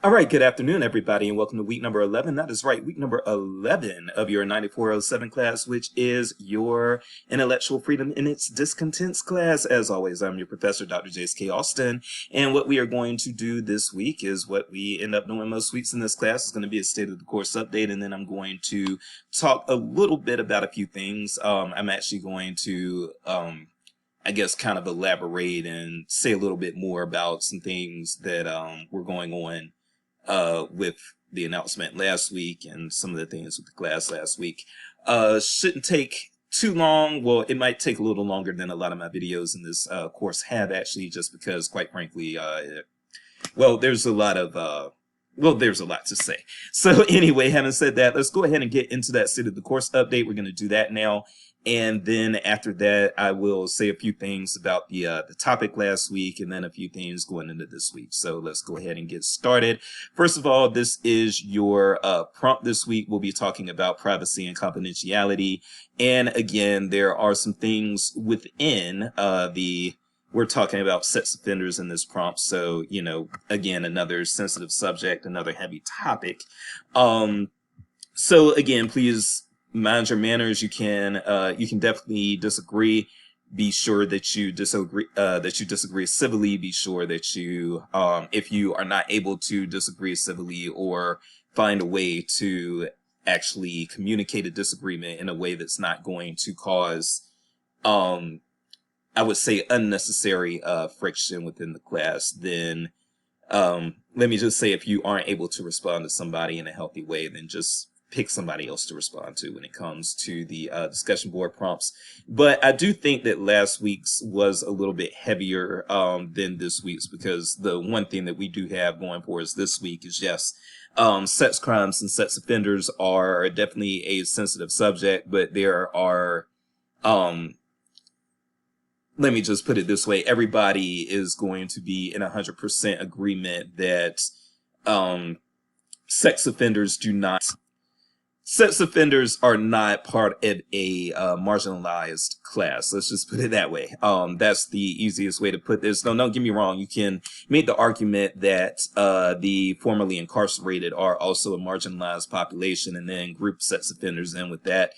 All right, good afternoon, everybody, and welcome to week number 11. That is right, week number 11 of your 9407 class, which is your Intellectual Freedom in its Discontents class. As always, I'm your professor, Dr. J.S.K. Austin, and what we are going to do this week is what we end up doing most weeks in this class. Is going to be a state of the course update, and then I'm going to talk a little bit about a few things. I'm actually going to I guess kind of elaborate and say a little bit more about some things that were going on with the announcement last week and some of the things with the class last week. Shouldn't take too long. Well, it might take a little longer than a lot of my videos in this course have, actually, just because, quite frankly, there's a lot of there's a lot to say. So anyway, having said that, let's go ahead and get into that state of the course update. We're going to do that now. And then after that, I will say a few things about the topic last week and then a few things going into this week. So let's go ahead and get started. First of all, this is your prompt this week. We'll be talking about privacy and confidentiality. And again, there are some things within we're talking about sex offenders in this prompt. So, again, another sensitive subject, another heavy topic. So again, please mind your manners. You can definitely disagree. Be sure that you disagree civilly. Be sure that you, if you are not able to disagree civilly or find a way to actually communicate a disagreement in a way that's not going to cause, I would say, unnecessary friction within the class, then let me just say, if you aren't able to respond to somebody in a healthy way, then just pick somebody else to respond to when it comes to the discussion board prompts. But I do think that last week's was a little bit heavier than this week's, because the one thing that we do have going for us this week is, yes, sex crimes and sex offenders are definitely a sensitive subject, but there are, let me just put it this way, everybody is going to be in 100% agreement that sex offenders are not part of a marginalized class. Let's just put it that way. That's the easiest way to put this. No, don't get me wrong. You can make the argument that the formerly incarcerated are also a marginalized population, and then group sex offenders in with that.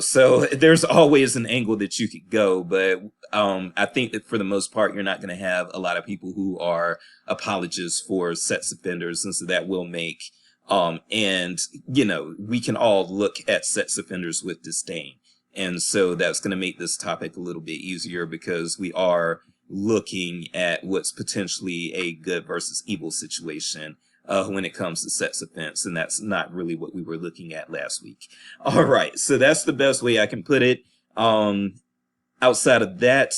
So there's always an angle that you could go, but I think that for the most part, you're not going to have a lot of people who are apologists for sex offenders, and so that will make we can all look at sex offenders with disdain. And so that's going to make this topic a little bit easier, because we are looking at what's potentially a good versus evil situation when it comes to sex offense. And that's not really what we were looking at last week. All right. So that's the best way I can put it. Outside of that,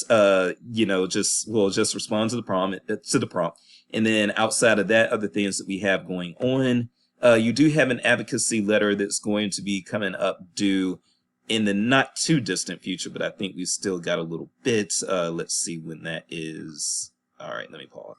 just respond to the prompt. And then outside of that, other things that we have going on. You do have an advocacy letter that's going to be coming up due in the not too distant future, but I think we still got a little bit. Let's see when that is. All right, let me pause.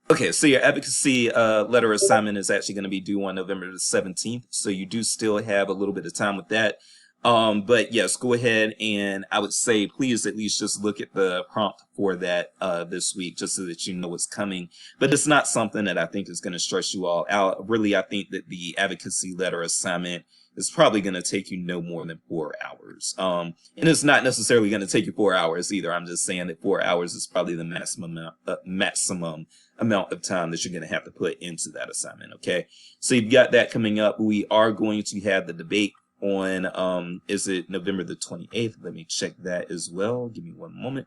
Okay, so your advocacy letter assignment is actually going to be due on November the 17th. So you do still have a little bit of time with that. But yes, go ahead, and I would say please at least just look at the prompt for that this week, just so that you know what's coming. But it's not something that I think is going to stress you all out. Really, I think that the advocacy letter assignment is probably going to take you no more than 4 hours. And it's not necessarily going to take you 4 hours either. I'm just saying that 4 hours is probably the maximum amount of time that you're going to have to put into that assignment. Okay, so you've got that coming up. We are going to have the debate on is it November the 28th? Let me check that as well. Give me one moment.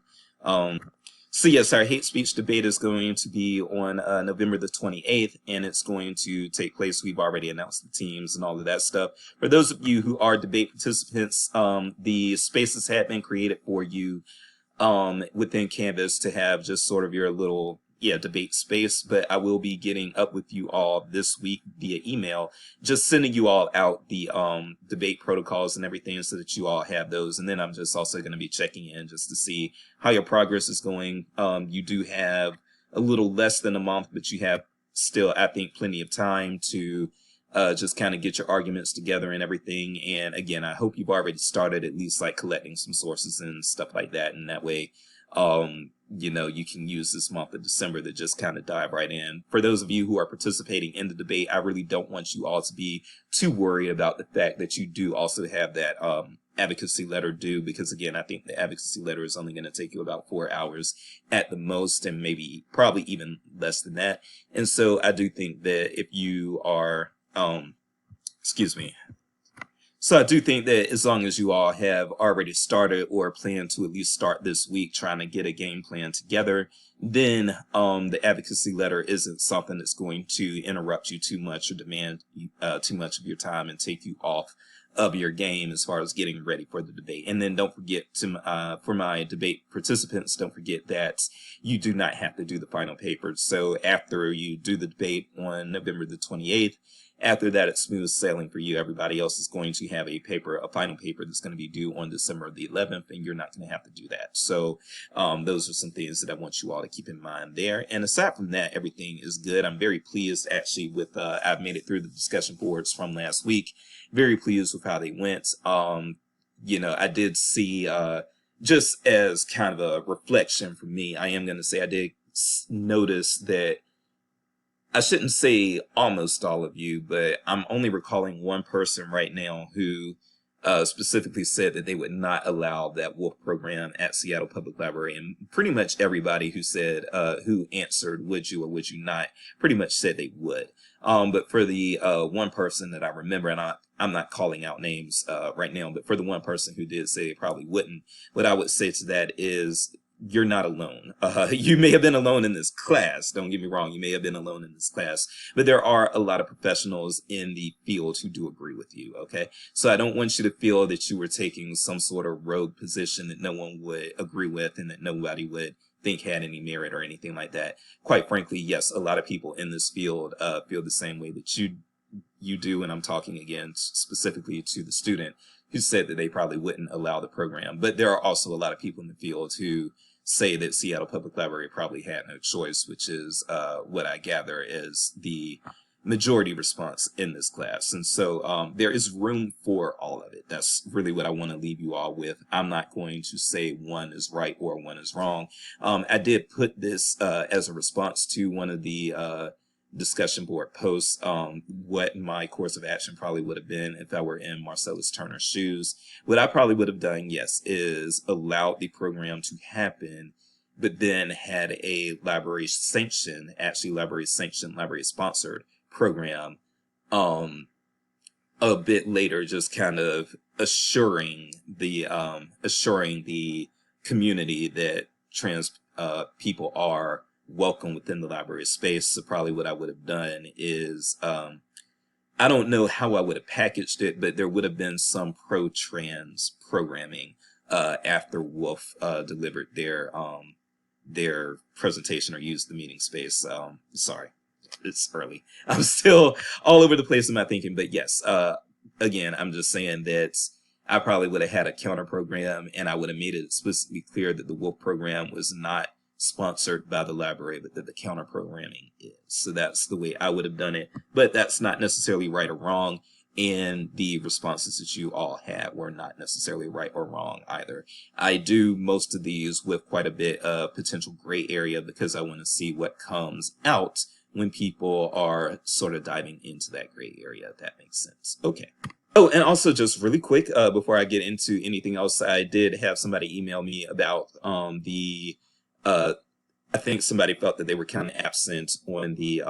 So yes, our hate speech debate is going to be on November the 28th, and it's going to take place. We've already announced the teams and all of that stuff. For those of you who are debate participants, the spaces have been created for you within Canvas to have just sort of your little debate space. But I will be getting up with you all this week via email, just sending you all out the debate protocols and everything, so that you all have those. And then I'm just also going to be checking in just to see how your progress is going. You do have a little less than a month, but you have still, I think, plenty of time to just kind of get your arguments together and everything. And again, I hope you've already started at least like collecting some sources and stuff like that. And that way, you can use this month of December to just kind of dive right in. For those of you who are participating in the debate, I really don't want you all to be too worried about the fact that you do also have that advocacy letter due, because again, I think the advocacy letter is only going to take you about 4 hours at the most, and maybe probably even less than that. And so I do think that if you are, excuse me. So I do think that as long as you all have already started or plan to at least start this week trying to get a game plan together, then the advocacy letter isn't something that's going to interrupt you too much or demand too much of your time and take you off of your game as far as getting ready for the debate. And then don't forget to, for my debate participants, don't forget that you do not have to do the final paper. So after you do the debate on November the 28th, after that, it's smooth sailing for you. Everybody else is going to have a final paper that's going to be due on December the 11th, and you're not going to have to do that. So those are some things that I want you all to keep in mind there. And aside from that, everything is good. I'm very pleased actually with, I've made it through the discussion boards from last week. Very pleased with how they went. I did see, just as kind of a reflection for me, I am going to say I did notice that I shouldn't say almost all of you, but I'm only recalling one person right now who specifically said that they would not allow that Wolf program at Seattle Public Library. And pretty much everybody who said, who answered, would you or would you not, pretty much said they would. But for the one person that I remember, and I'm not calling out names right now, but for the one person who did say they probably wouldn't, what I would say to that is, you're not alone. You may have been alone in this class. Don't get me wrong. You may have been alone in this class, but there are a lot of professionals in the field who do agree with you. Okay. So I don't want you to feel that you were taking some sort of rogue position that no one would agree with and that nobody would think had any merit or anything like that. Quite frankly, yes, a lot of people in this field feel the same way that you do. And I'm talking again specifically to the student who said that they probably wouldn't allow the program. But there are also a lot of people in the field who say that Seattle Public Library probably had no choice, which is what I gather is the majority response in this class. And so there is room for all of it. That's really what I want to leave you all with. I'm not going to say one is right or one is wrong. I did put this as a response to one of the discussion board posts, what my course of action probably would have been if I were in Marcellus Turner's shoes. What I probably would have done, yes, is allowed the program to happen, but then had a library sanctioned, library sponsored program a bit later, just kind of assuring the community that trans people are welcome within the library space. So probably what I would have done is, I don't know how I would have packaged it, but there would have been some pro-trans programming after Wolf delivered their presentation or used the meeting space. Sorry, it's early. I'm still all over the place in my thinking, but yes, again, I'm just saying that I probably would have had a counter program, and I would have made it explicitly clear that the Wolf program was not sponsored by the library, but that the counter programming is. So that's the way I would have done it, but that's not necessarily right or wrong. And the responses that you all had were not necessarily right or wrong either. I do most of these with quite a bit of potential gray area because I want to see what comes out when people are sort of diving into that gray area, if that makes sense. Okay. Oh, and also just really quick, before I get into anything else, I did have somebody email me about I think somebody felt that they were kind of absent on the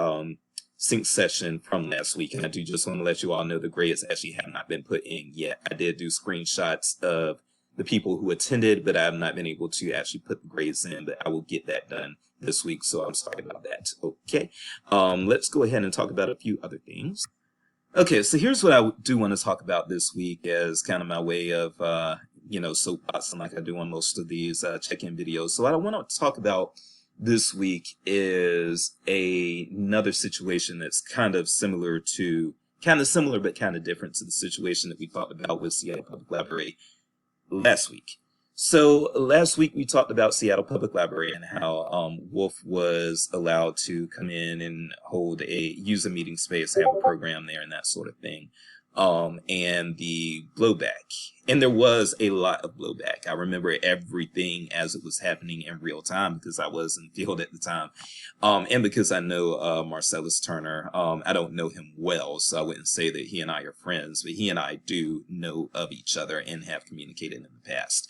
sync session from last week. And I do just want to let you all know the grades actually have not been put in yet. I did do screenshots of the people who attended, but I have not been able to actually put the grades in, but I will get that done this week. So I'm sorry about that. Okay. Let's go ahead and talk about a few other things. Okay, so here's what I do want to talk about this week as kind of my way of, soapboxing like I do on most of these check-in videos. So what I want to talk about this week is another situation that's kind of similar, but kind of different to the situation that we talked about with Seattle Public Library last week. So last week we talked about Seattle Public Library and how Wolf was allowed to come in and use a meeting space, have a program there and that sort of thing. and the blowback. And there was a lot of blowback. I remember everything as it was happening in real time because I was in the field at the time. And because I know Marcellus Turner, I don't know him well, so I wouldn't say that he and I are friends, but he and I do know of each other and have communicated in the past.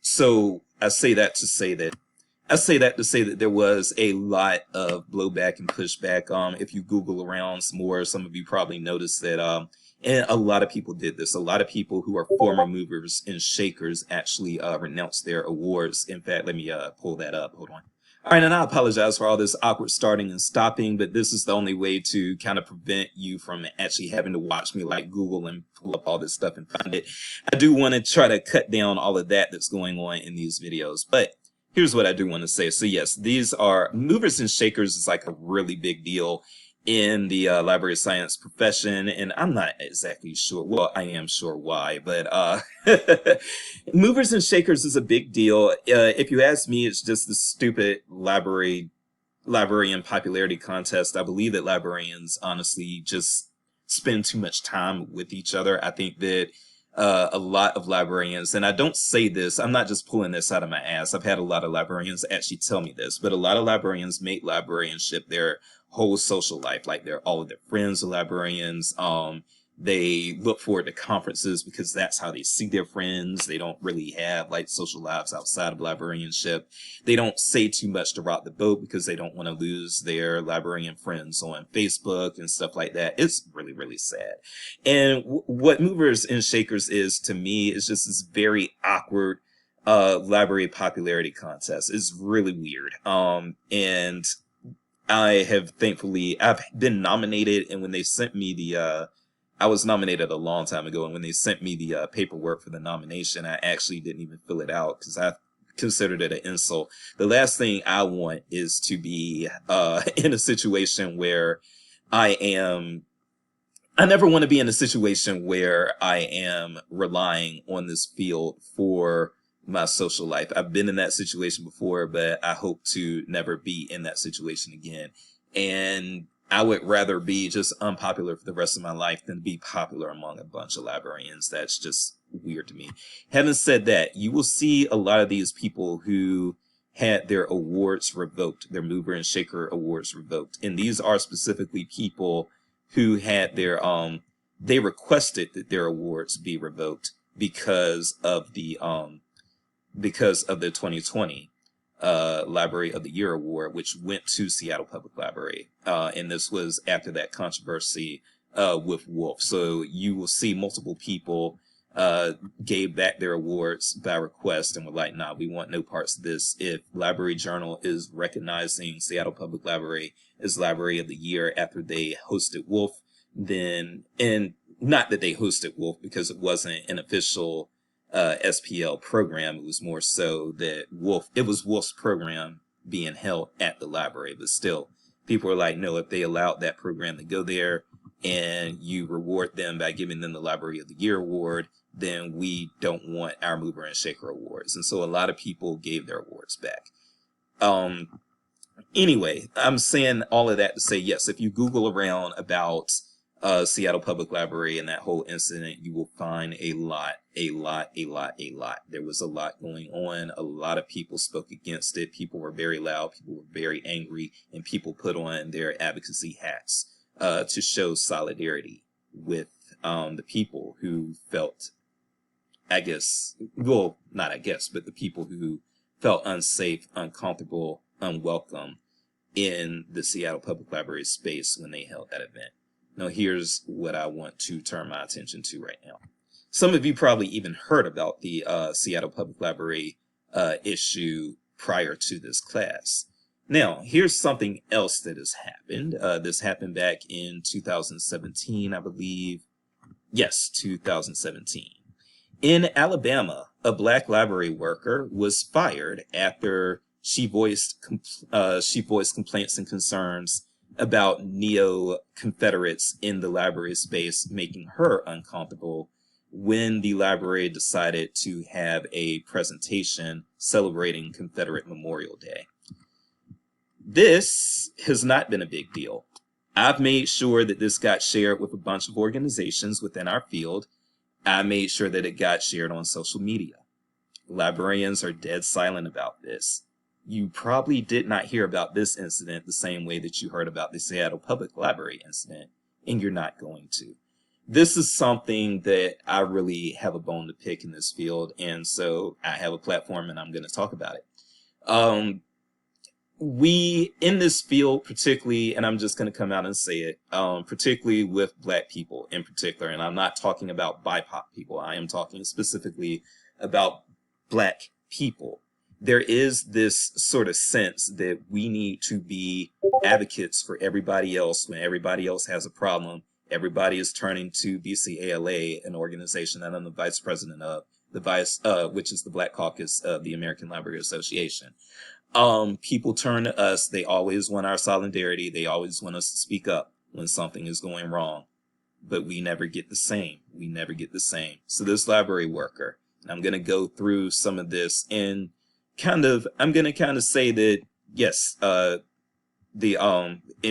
So I say that to say that there was a lot of blowback and pushback. If you Google around some more, some of you probably noticed that, and a lot of people did this. A lot of people who are former movers and shakers actually renounced their awards. In fact, let me pull that up. Hold on. All right, and I apologize for all this awkward starting and stopping, but this is the only way to kind of prevent you from actually having to watch me like Google and pull up all this stuff and find it. I do want to try to cut down all of that that's going on in these videos, but here's what I do want to say. So yes, these are movers and shakers is like a really big deal in the library of science profession, and I'm not exactly sure. Well, I am sure why, but movers and shakers is a big deal. If you ask me, it's just the stupid librarian popularity contest. I believe that librarians honestly just spend too much time with each other. I think that a lot of librarians, and I don't say this, I'm not just pulling this out of my ass. I've had a lot of librarians actually tell me this, but a lot of librarians make librarianship their whole social life. Like all of their friends are librarians. They look forward to conferences because that's how they see their friends. They don't really have like social lives outside of librarianship. They don't say too much to rock the boat because they don't want to lose their librarian friends on Facebook and stuff like that. It's really, really sad. And what Movers and Shakers is to me is just this very awkward library popularity contest. It's really weird. And I've been nominated, and when they sent me I was nominated a long time ago, and when they sent me the paperwork for the nomination, I actually didn't even fill it out because I considered it an insult. The last thing I want is to be in a situation where I never want to be in a situation where I am relying on this field for my social life. I've been in that situation before, but I hope to never be in that situation again. And I would rather be just unpopular for the rest of my life than be popular among a bunch of librarians. That's just weird to me. Having said that, you will see a lot of these people who had their awards revoked, their mover and shaker awards revoked. And these are specifically people who had they requested that their awards be revoked because of the 2020 Library of the Year Award, which went to Seattle Public Library. And this was after that controversy with Wolf. So you will see multiple people gave back their awards by request and were like, nah, we want no parts of this. If Library Journal is recognizing Seattle Public Library as Library of the Year after they hosted Wolf, then, and not that they hosted Wolf because it wasn't an official SPL program. It was more so that it was Wolf's program being held at the library, but still people are like, no, if they allowed that program to go there and you reward them by giving them the Library of the Year award, then we don't want our mover and shaker awards. And so a lot of people gave their awards back. Anyway, I'm saying all of that to say, yes, if you Google around about Seattle Public Library and that whole incident, you will find a lot. There was a lot going on. A lot of people spoke against it. People were very loud. People were very angry, and people put on their advocacy hats to show solidarity with the people who felt, but the people who felt unsafe, uncomfortable, unwelcome in the Seattle Public Library space when they held that event. Now, here's what I want to turn my attention to right now. Some of you probably even heard about the Seattle Public Library issue prior to this class. Now, here's something else that has happened. This happened back in 2017, I believe. Yes, 2017. In Alabama, a Black library worker was fired after she voiced complaints and concerns about neo-Confederates in the library space, making her uncomfortable when the library decided to have a presentation celebrating Confederate Memorial Day. This has not been a big deal. I've made sure that this got shared with a bunch of organizations within our field. I made sure that it got shared on social media. Librarians are dead silent about this. You probably did not hear about this incident the same way that you heard about the Seattle Public Library incident, and you're not going to. This is something that I really have a bone to pick in this field, and so I have a platform and I'm going to talk about it. We, in this field particularly, and I'm just going to come out and say it, particularly with Black people in particular, and I'm not talking about BIPOC people, I am talking specifically about Black people. There is this sort of sense that we need to be advocates for everybody else when everybody else has a problem. Everybody is turning to BCALA, an organization that I'm the vice president of, which is the Black Caucus of the American Library Association. People turn to us. They always want our solidarity. They always want us to speak up when something is going wrong, but we never get the same. We never get the same. So this library worker, and I'm going to go through some of this and I'm going to say that, yes, and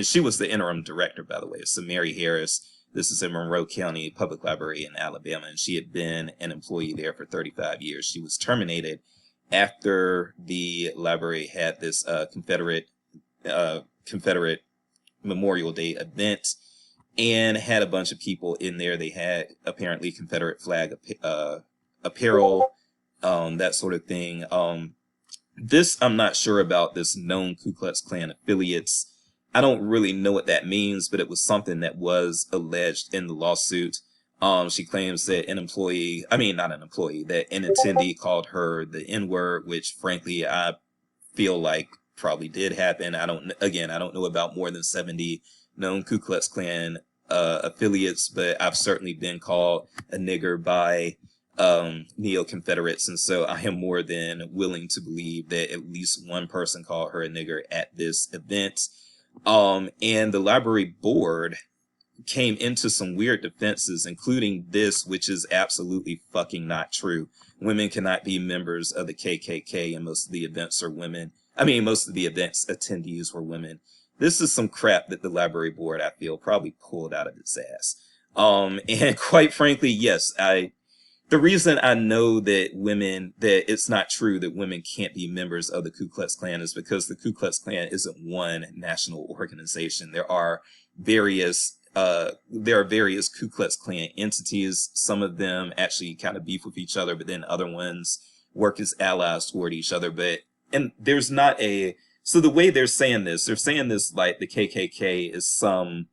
she was the interim director, by the way. So Mary Harris, this is in Monroe County Public Library in Alabama, and she had been an employee there for 35 years. She was terminated after the library had this Confederate Memorial Day event and had a bunch of people in there. They had apparently Confederate flag apparel, that sort of thing. This, I'm not sure about this known Ku Klux Klan affiliates. I don't really know what that means, but it was something that was alleged in the lawsuit. She claims that not an employee, that an attendee called her the N-word, which frankly, I feel like probably did happen. I don't know about more than 70 known Ku Klux Klan affiliates, but I've certainly been called a nigger by neo-Confederates, and so I am more than willing to believe that at least one person called her a nigger at this event. And the library board came into some weird defenses, including this, which is absolutely fucking not true. Women cannot be members of the KKK, and most of the events are women. Most of the events attendees were women. This is some crap that the library board, I feel, probably pulled out of its ass. And quite frankly, yes, the reason I know that it's not true that women can't be members of the Ku Klux Klan is because the Ku Klux Klan isn't one national organization. There are various Ku Klux Klan entities. Some of them actually kind of beef with each other, but then other ones work as allies toward each other. And there's not so the way they're saying this like the KKK is some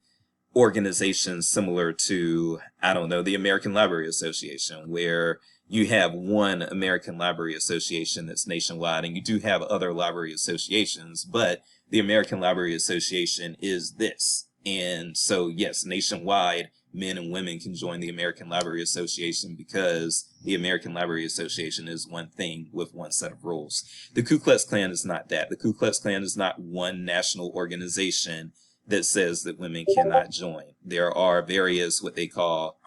organization similar to, I don't know, the American Library Association, where you have one American Library Association that's nationwide, and you do have other library associations, but the American Library Association is this. And so, yes, nationwide, men and women can join the American Library Association because the American Library Association is one thing with one set of rules. The Ku Klux Klan is not that. The Ku Klux Klan is not one national organization that says that women cannot join. There are various what they call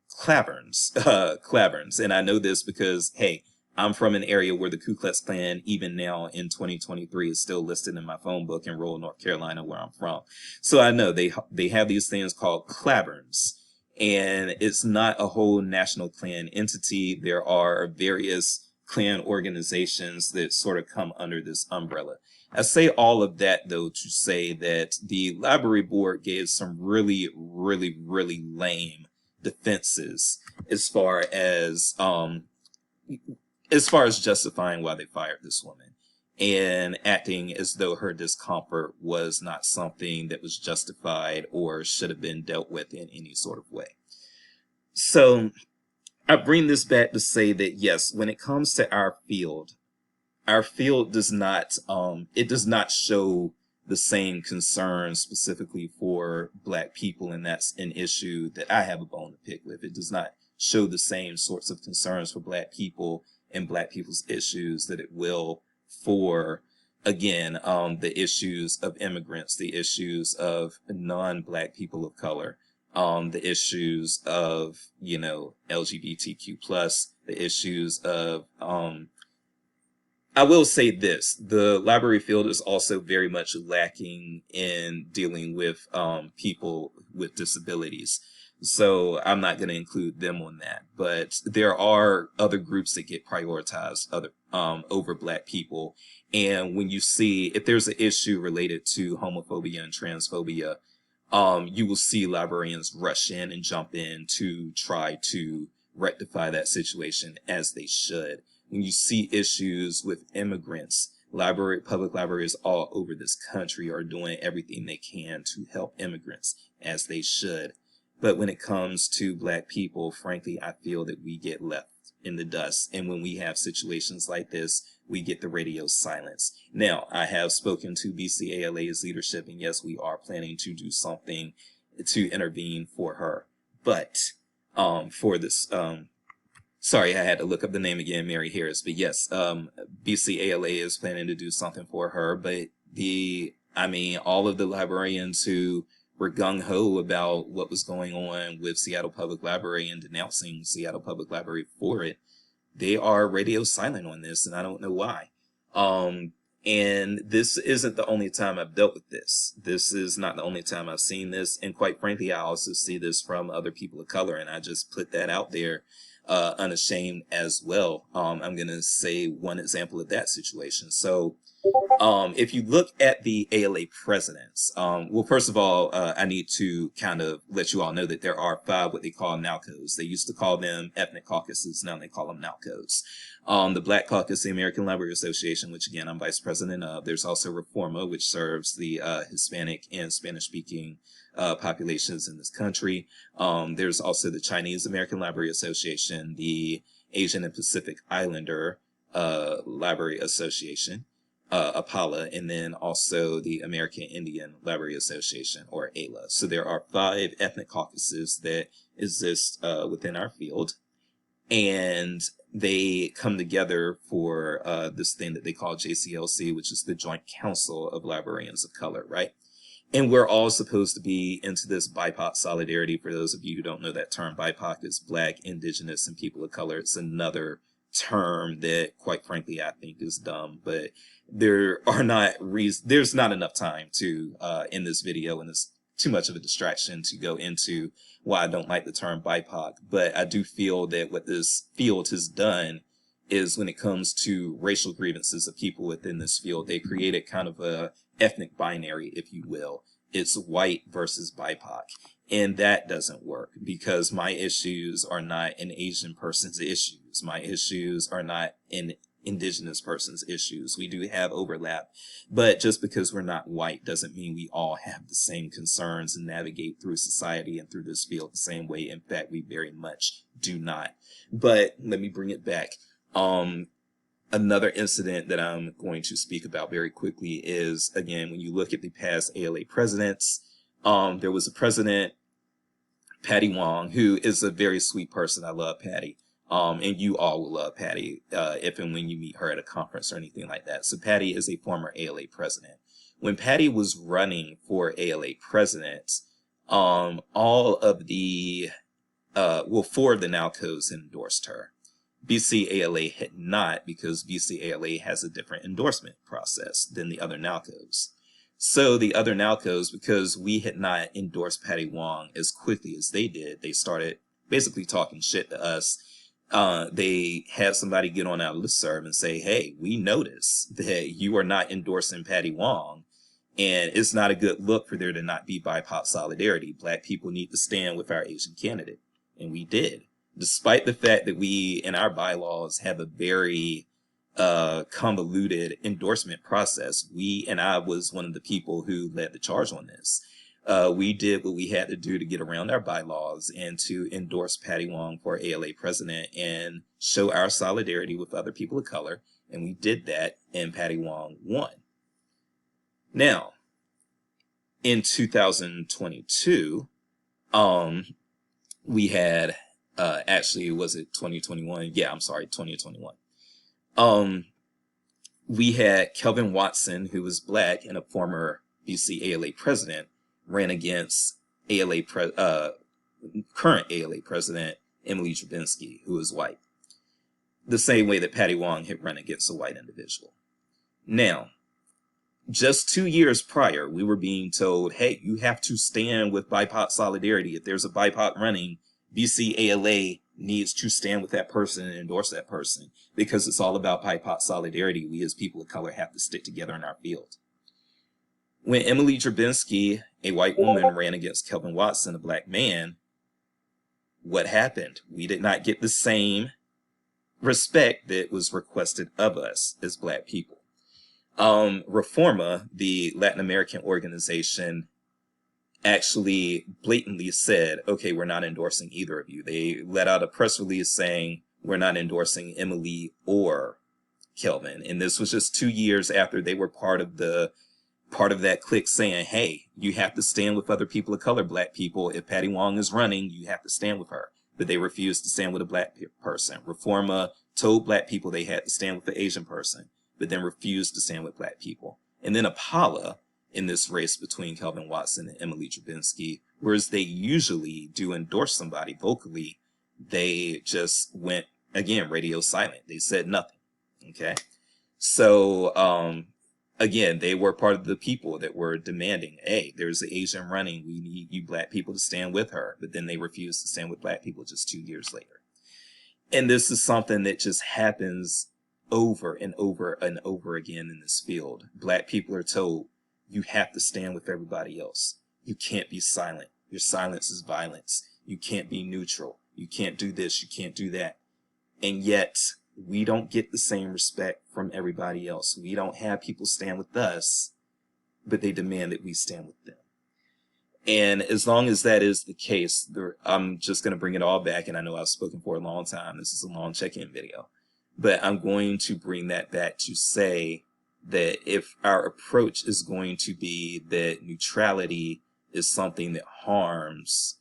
claverns. And I know this because, hey, I'm from an area where the Ku Klux Klan, even now in 2023, is still listed in my phone book in rural North Carolina, where I'm from. So I know they have these things called claverns, and it's not a whole national Klan entity. There are various Klan organizations that sort of come under this umbrella. I say all of that, though, to say that the library board gave some really, really, really lame defenses as far as justifying why they fired this woman and acting as though her discomfort was not something that was justified or should have been dealt with in any sort of way. So I bring this back to say that, yes, when it comes to our field does not, it does not show the same concern specifically for Black people, and that's an issue that I have a bone to pick with. It does not show the same sorts of concerns for Black people and Black people's issues that it will for, again, the issues of immigrants, the issues of non-Black people of color, the issues of, LGBTQ+, the issues of I will say this: the library field is also very much lacking in dealing with people with disabilities. So I'm not going to include them on that. But there are other groups that get prioritized other over Black people. And when you see if there's an issue related to homophobia and transphobia, you will see librarians rush in and jump in to try to rectify that situation as they should. When you see issues with immigrants, public libraries all over this country are doing everything they can to help immigrants as they should. But when it comes to Black people, frankly, I feel that we get left in the dust. And when we have situations like this, we get the radio silence. Now, I have spoken to BCALA's leadership, and yes, we are planning to do something to intervene for her. But for this, sorry, I had to look up the name again, Mary Harris. But yes, BCALA is planning to do something for her. But all of the librarians who were gung-ho about what was going on with Seattle Public Library and denouncing Seattle Public Library for it, they are radio silent on this, and I don't know why. And this isn't the only time I've dealt with this. This is not the only time I've seen this. And quite frankly, I also see this from other people of color, and I just put that out there unashamed as well. I'm going to say one example of that situation. So if you look at the ALA presidents, well, first of all, I need to kind of let you all know that there are 5 what they call NALCOs. They used to call them ethnic caucuses. Now they call them NALCOs. The Black Caucus, the American Library Association, which again, I'm vice president of. There's also Reforma, which serves the Hispanic and Spanish-speaking populations in this country. There's also the Chinese American Library Association, the Asian and Pacific Islander Library Association, APALA, and then also the American Indian Library Association, or AILA. So there are 5 ethnic caucuses that exist within our field, and they come together for this thing that they call JCLC, which is the Joint Council of Librarians of Color, right? And we're all supposed to be into this BIPOC solidarity. For those of you who don't know that term, BIPOC is Black, Indigenous, and People of Color. It's another term that, quite frankly, I think is dumb, but there's not enough time to in this video, and it's too much of a distraction to go into why I don't like the term BIPOC. But I do feel that what this field has done is, when it comes to racial grievances of people within this field, they created kind of a ethnic binary, if you will. It's white versus BIPOC. And that doesn't work, because my issues are not an Asian person's issues. My issues are not an Indigenous person's issues. We do have overlap, but just because we're not white doesn't mean we all have the same concerns and navigate through society and through this field the same way. In fact, we very much do not. But let me bring it back. Another incident that I'm going to speak about very quickly is, again, when you look at the past ALA presidents, there was a president, Patty Wong, who is a very sweet person. I love Patty. And you all will love Patty if and when you meet her at a conference or anything like that. So Patty is a former ALA president. When Patty was running for ALA president, all of the, 4 of the NALCOs endorsed her. BCALA had not, because BCALA has a different endorsement process than the other NALCOs. So the other NALCOs, because we had not endorsed Patty Wong as quickly as they did, they started basically talking shit to us. They had somebody get on our listserv and say, hey, we noticed that you are not endorsing Patty Wong, and it's not a good look for there to not be BIPOC solidarity. Black people need to stand with our Asian candidate. And we did. Despite the fact that we, in our bylaws, have a very convoluted endorsement process, I was one of the people who led the charge on this. We did what we had to do to get around our bylaws and to endorse Patty Wong for ALA president and show our solidarity with other people of color. And we did that, and Patty Wong won. Now, in 2022, we had, actually, was it 2021? Yeah, I'm sorry, 2021. We had Kelvin Watson, who was Black and a former BCALA president, ran against current ALA president Emily Drabinski, who is white. the same way that Patty Wong had run against a white individual. Now, just 2 years prior, we were being told, hey, you have to stand with BIPOC solidarity. If there's a BIPOC running, BCALA needs to stand with that person and endorse that person, because it's all about BIPOC solidarity. We as people of color have to stick together in our field. When Emily Drabinski, a white woman, ran against Kelvin Watson, a black man, what happened? We did not get the same respect that was requested of us as black people. Reforma, the Latin American organization, actually blatantly said, okay, we're not endorsing either of you. They let out a press release saying, we're not endorsing Emily or Kelvin. And this was just 2 years after they were part of that clique saying, hey, you have to stand with other people of color, black people. If Patty Wong is running, you have to stand with her. But they refused to stand with a black person. Reforma told black people they had to stand with the Asian person, but then refused to stand with black people. And then Apala, in this race between Kelvin Watson and Emily Drabinski, whereas they usually do endorse somebody vocally, they just went, again, radio silent. They said nothing. Okay. So, again, they were part of the people that were demanding, hey, there's an Asian running. We need you black people to stand with her. But then they refused to stand with black people just 2 years later. And this is something that just happens over and over and over again in this field. Black people are told, you have to stand with everybody else. You can't be silent. Your silence is violence. You can't be neutral. You can't do this. You can't do that. And yet, we don't get the same respect from everybody else. We don't have people stand with us, but they demand that we stand with them. And as long as that is the case, I'm just going to bring it all back. And I know I've spoken for a long time. This is a long check-in video. But I'm going to bring that back to say that if our approach is going to be that neutrality is something that harms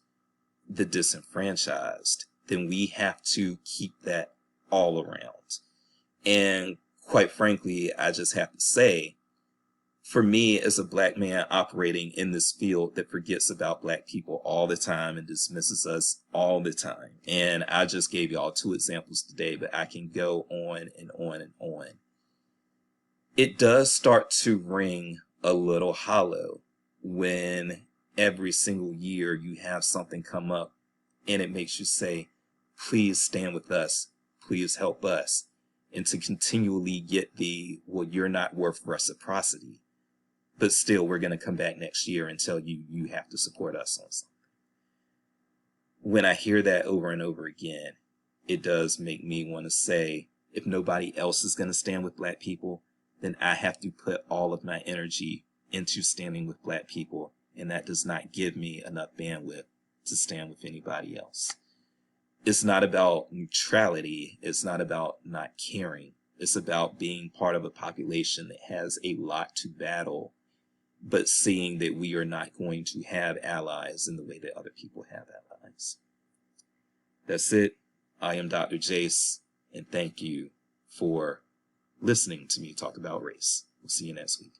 the disenfranchised, then we have to keep that all around. And quite frankly, I just have to say, for me as a black man operating in this field that forgets about black people all the time and dismisses us all the time, and I just gave y'all 2 examples today, but I can go on and on and on. It does start to ring a little hollow when every single year you have something come up and it makes you say, please stand with us, please help us, and to continually get the, well, you're not worth reciprocity, but still we're going to come back next year and tell you you have to support us on something. When I hear that over and over again, it does make me want to say, if nobody else is going to stand with black people, then I have to put all of my energy into standing with black people, and that does not give me enough bandwidth to stand with anybody else. It's not about neutrality. It's not about not caring. It's about being part of a population that has a lot to battle, but seeing that we are not going to have allies in the way that other people have allies. That's it. I am Dr. Jace, and thank you for listening to me talk about race. We'll see you next week.